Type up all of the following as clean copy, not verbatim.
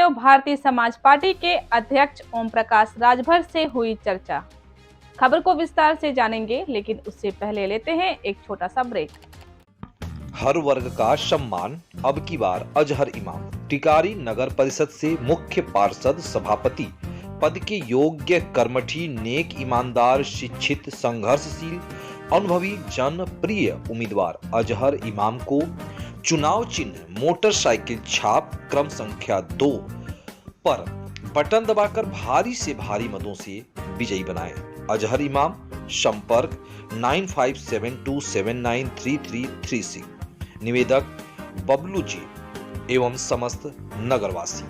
पूर्व भारतीय समाज पार्टी के अध्यक्ष ओम प्रकाश राजभर से हुई चर्चा। खबर को विस्तार से जानेंगे, लेकिन उससे पहले लेते हैं एक छोटा सा ब्रेक। हर वर्ग का सम्मान अब की बार अजहर इमाम टिकारी नगर परिषद से मुख्य पार्षद सभापति पद के योग्य कर्मठी नेक ईमानदार शिक्षित संघर्षशील अनुभवी जनप्रिय उम्मीदवार अजहर इमाम को चुनाव चिन्ह मोटरसाइकिल छाप क्रम संख्या 2 पर बटन दबाकर भारी से भारी मतों से विजयी बनाए। अजहर इमाम संपर्क 9572793336। निवेदक बबलू जी एवं समस्त नगरवासी।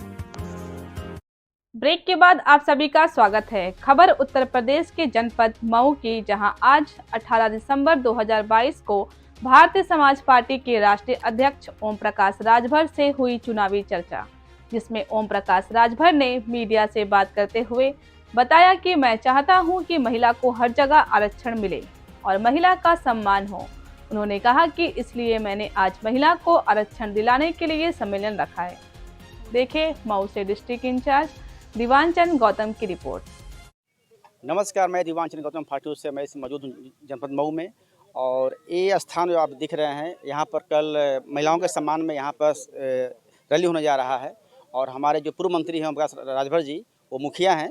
ब्रेक के बाद आप सभी का स्वागत है। खबर उत्तर प्रदेश के जनपद मऊ की, जहां आज 18 दिसंबर 2022 को भारतीय समाज पार्टी के राष्ट्रीय अध्यक्ष ओम प्रकाश राजभर से हुई चुनावी चर्चा, जिसमें ओम प्रकाश राजभर ने मीडिया से बात करते हुए बताया कि मैं चाहता हूं कि महिला को हर जगह आरक्षण मिले और महिला का सम्मान हो। उन्होंने कहा कि इसलिए मैंने आज महिला को आरक्षण दिलाने के लिए सम्मेलन रखा है। देखें मऊ से डिस्ट्रिक्ट इंचार्ज दीवानचंद गौतम की रिपोर्ट। नमस्कार, मैं दीवानचंद गौतम फाटू से मैं मौजूद हूँ जनपद मऊ में। और ये स्थान जो आप दिख रहे हैं, यहाँ पर कल महिलाओं के सम्मान में यहाँ पर रैली होने जा रहा है। और हमारे जो पूर्व मंत्री हैं ओम प्रकाश राजभर जी, वो मुखिया हैं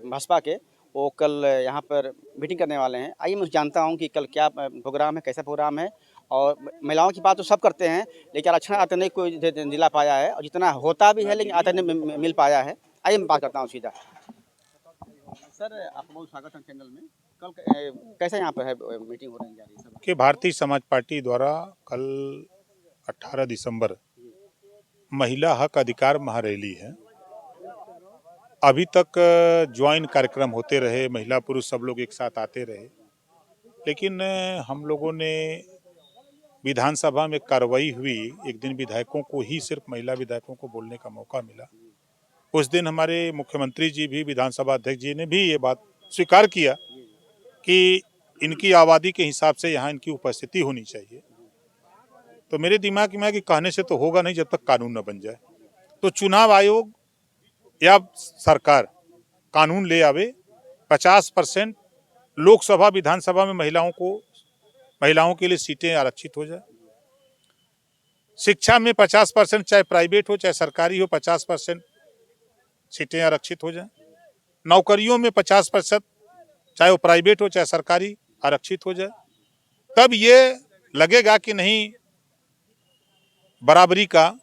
भाजपा के, वो कल यहाँ पर मीटिंग करने वाले हैं। आइए मैं जानता हूँ कि कल क्या प्रोग्राम है, कैसा प्रोग्राम है। और महिलाओं की बात तो सब करते हैं, लेकिन आरक्षण आता नहीं कोई दिला पाया है, और जितना होता भी है लेकिन आता नहीं मिल पाया है। आइए मैं बात करता हूँ सीधा। सर, आपका बहुत स्वागत है चैनल में। कल कैसे यहाँ पर है मीटिंग हो रही जा रही है कि भारतीय समाज पार्टी द्वारा कल 18 दिसंबर महिला हक अधिकार महारैली है। अभी तक ज्वाइन कार्यक्रम होते रहे, महिला पुरुष सब लोग एक साथ आते रहे, लेकिन हम लोगों ने विधानसभा में कार्रवाई हुई। एक दिन विधायकों को ही, सिर्फ महिला विधायकों को बोलने का मौका मिला। उस दिन हमारे मुख्यमंत्री जी भी, विधानसभा अध्यक्ष जी ने भी ये बात स्वीकार किया कि इनकी आबादी के हिसाब से यहाँ इनकी उपस्थिति होनी चाहिए। तो मेरे दिमाग में है कि कहने से तो होगा नहीं जब तक कानून न बन जाए। तो चुनाव आयोग या सरकार कानून ले आवे, 50% लोकसभा विधानसभा में महिलाओं के लिए सीटें आरक्षित हो जाए। शिक्षा में 50%, चाहे प्राइवेट हो चाहे सरकारी हो, 50% सीटें आरक्षित हो जाए। नौकरियों में 50%, चाहे वो प्राइवेट हो चाहे सरकारी, आरक्षित हो जाए। तब ये लगेगा कि नहीं, बराबरी का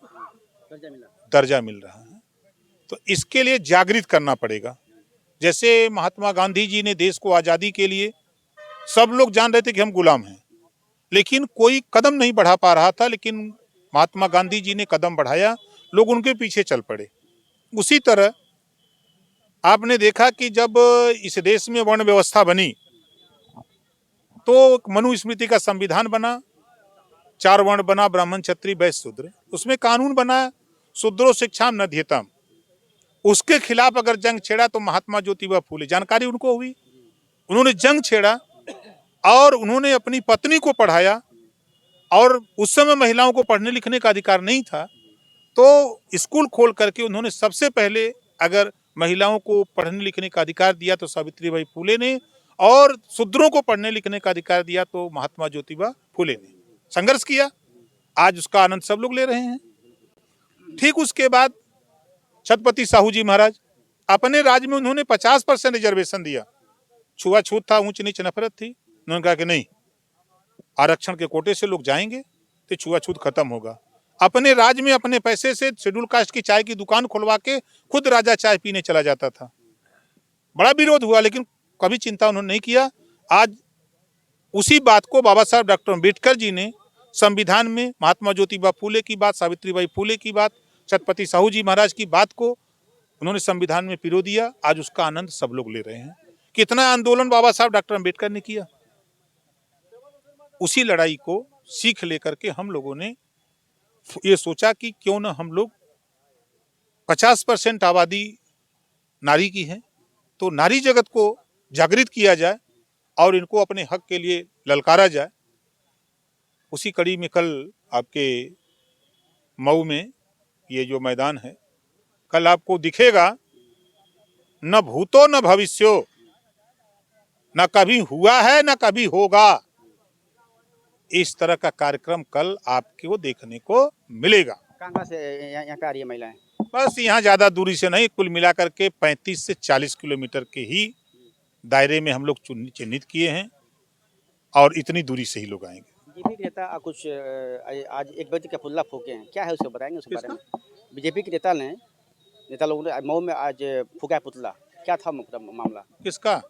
दर्जा मिल रहा है। तो इसके लिए जागृत करना पड़ेगा। जैसे महात्मा गांधी जी ने देश को आज़ादी के लिए, सब लोग जान रहे थे कि हम गुलाम हैं, लेकिन कोई कदम नहीं बढ़ा पा रहा था, लेकिन महात्मा गांधी जी ने कदम बढ़ाया, लोग उनके पीछे चल पड़े। उसी तरह आपने देखा कि जब इस देश में वर्ण व्यवस्था बनी तो मनुस्मृति का संविधान बना, 4 वर्ण बना, ब्राह्मण क्षत्रिय वैश्य शूद्र। उसमें कानून बना, शूद्रो शिक्षाम नध्यताम। उसके खिलाफ अगर जंग छेड़ा तो महात्मा ज्योतिबा फूले, जानकारी उनको हुई, उन्होंने जंग छेड़ा और उन्होंने अपनी पत्नी को पढ़ाया। और उस समय महिलाओं को पढ़ने लिखने का अधिकार नहीं था, तो स्कूल खोल करके उन्होंने सबसे पहले अगर महिलाओं को पढ़ने लिखने का अधिकार दिया तो सावित्रीबाई फूले ने, और शूद्रों को पढ़ने लिखने का अधिकार दिया तो महात्मा ज्योतिबा फूले ने संघर्ष किया। आज उसका आनंद सब लोग ले रहे हैं। ठीक उसके बाद छत्रपति साहू जी महाराज, अपने राज्य में उन्होंने 50% रिजर्वेशन दिया। छुआछूत था, ऊंच नीच नफरत थी, उन्होंने कहा कि नहीं, आरक्षण के कोटे से लोग जाएंगे तो छुआछूत खत्म होगा। अपने राज्य में अपने पैसे से शेड्यूल कास्ट की चाय की दुकान खुलवा के खुद राजा चाय पीने चला जाता था। बड़ा विरोध हुआ, लेकिन कभी चिंता उन्होंने नहीं किया। आज उसी बात को बाबा साहब डॉक्टर अम्बेडकर जी ने संविधान में महात्मा ज्योतिबा फूले की बात, सावित्रीबाई फूले की बात, छत्रपति साहू जी महाराज की बात को उन्होंने संविधान में पिरो दिया। आज उसका आनंद सब लोग ले रहे हैं। कितना आंदोलन बाबा साहब डॉक्टर अम्बेडकर ने किया। उसी लड़ाई को सीख लेकर के हम लोगों ने ये सोचा कि क्यों ना हम लोग, 50% आबादी नारी की है, तो नारी जगत को जागृत किया जाए और इनको अपने हक के लिए ललकारा जाए। उसी कड़ी में कल आपके मऊ में ये जो मैदान है, कल आपको दिखेगा न भूतो न भविष्यो, न कभी हुआ है न कभी होगा। इस तरह का कार्यक्रम कल आपको देखने को मिलेगा। कहाँ से यहाँ का आ रही है महिलाएं? बस यहाँ ज्यादा दूरी से नहीं, कुल मिलाकर के 35 से 40 किलोमीटर के ही दायरे में हम लोग चिन्हित किए हैं और इतनी दूरी से ही लोग आएंगे। बीजेपी के नेता कुछ आज एक व्यक्ति का पुतला फूके हैं, क्या है उसको बताएंगे उसके बारे में? बीजेपी के नेता लोगों ने मऊ में आज फूका है पुतला, क्या था मामला? किसका?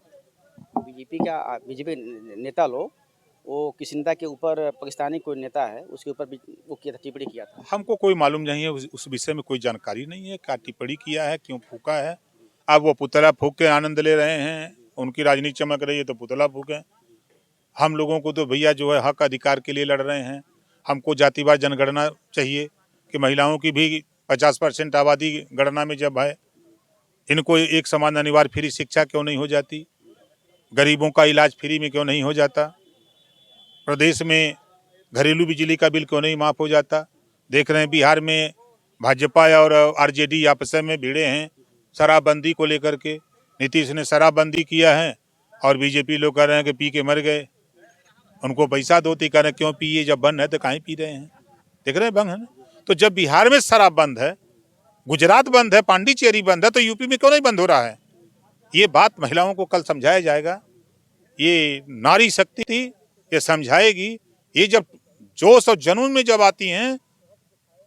बीजेपी नेता लोग, वो किसी नेता के ऊपर, पाकिस्तानी कोई नेता है उसके ऊपर वो किया था, टिप्पणी किया था। हमको कोई मालूम नहीं है, उस विषय में कोई जानकारी नहीं है, क्या टिप्पणी किया है, क्यों फूका है। अब वो पुतला फूक के आनंद ले रहे हैं, उनकी राजनीति चमक रही है तो पुतला फूके। हम लोगों को तो भैया जो है हक अधिकार के लिए लड़ रहे हैं। हमको जातिवाद जनगणना चाहिए कि महिलाओं की भी 50% आबादी गणना में जब है, इनको एक समान अनिवार्य फ्री शिक्षा क्यों नहीं हो जाती, गरीबों का इलाज फ्री में क्यों नहीं हो जाता, प्रदेश में घरेलू बिजली का बिल क्यों नहीं माफ़ हो जाता। देख रहे हैं बिहार में भाजपा और आरजेडी आपस में भिड़े हैं शराबबंदी को लेकर के। नीतीश ने शराबबंदी किया है और बीजेपी लोग कह रहे हैं कि पी के मर गए, उनको पैसा दो, तो कह रहे हैं क्यों पिए, जब बंद है तो कहीं पी रहे हैं। देख रहे हैं बंद है ना। तो जब बिहार में शराब बंद है, गुजरात बंद है, पांडिचेरी बंद है, तो यूपी में क्यों नहीं बंद हो रहा है? ये बात महिलाओं को कल समझाया जाएगा। ये नारी शक्ति थी, ये समझाएगी। ये जब जोश और जुनून में जब आती हैं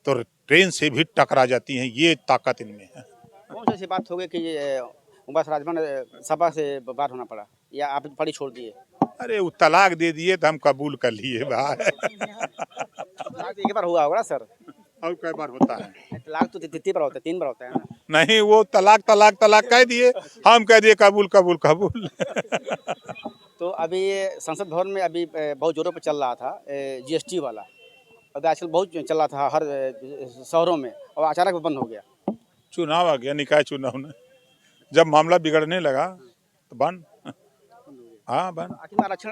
तो ट्रेन से भी टकरा जाती हैं, ये ताकत इनमें है। कौन सी ऐसी बात हो गई कि ये उमर राजभवन सभा से बाहर होना पड़ा या आप पढ़ी छोड़ दिए? अरे वो तलाक दे दिए तो हम कबूल कर लिए भाई। एक बार हुआ होगा ना सर? और कई बार होता है? तलाक तो 3 बार होता है, 3 बार होता है ना? नहीं, वो तलाक कह दिए, हम कह दिए कबूल कबूल कबूल। तो अभी संसद भवन में अभी बहुत जोरों पे चल रहा था जीएसटी वाला, अभी आजकल बहुत चल रहा था हर शहरों में, और अचानक वो बंद हो गया। चुनाव आ गया, निकाय चुनाव में जब मामला बिगड़ने लगा तो बंद। हाँ बंद। आखिर आरक्षण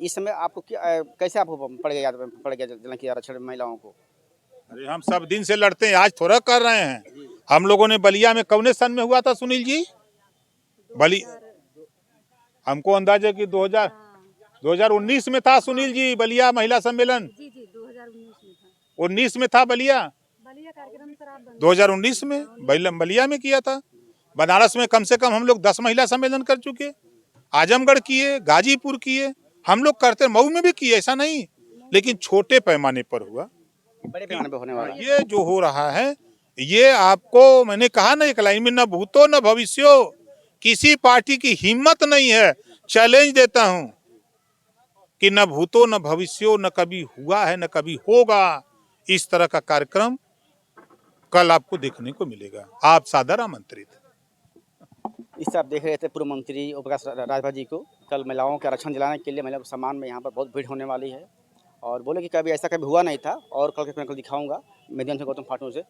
इस समय आपको कैसे आपको पड़ गया जलन की आरक्षण महिलाओं को? अरे हम सब दिन से लड़ते हैं, आज थोड़ा कर रहे हैं। हम लोगों ने बलिया में कौने सन में हुआ था सुनील जी? हमको अंदाजा कि 2019 में था सुनील जी, बलिया महिला सम्मेलन। जी 2019 19 में में था। था बलिया कार्यक्रम सर आप 2019 में बलिया में किया था। बनारस में कम से कम हम लोग 10 महिला सम्मेलन कर चुके, आजमगढ़ किए, गाजीपुर किए, हम लोग करते, मऊ में भी किए, ऐसा नहीं, लेकिन छोटे पैमाने पर हुआ। बड़े पैमाने पर होने वाला है। ये जो हो रहा है, ये आपको मैंने कहा ना एक लाइन में, न भूतो न भविष्यो, किसी पार्टी की हिम्मत नहीं है। चैलेंज देता हूं कि न भूतो न भविष्यो, न कभी हुआ है न कभी होगा। इस तरह का कार्यक्रम कल आपको देखने को मिलेगा। आप सादर आमंत्रित। इस तरह आप देख रहे थे पूर्व मंत्री ओम प्रकाश राजभर जी को। कल महिलाओं के आरक्षण दिलाने के लिए महिला के सम्मान में यहाँ पर बहुत भीड़ होने वाली है, और बोले कि कभी ऐसा कभी हुआ नहीं था, और कल दिखाऊंगा। मैं गौतम फाटू से।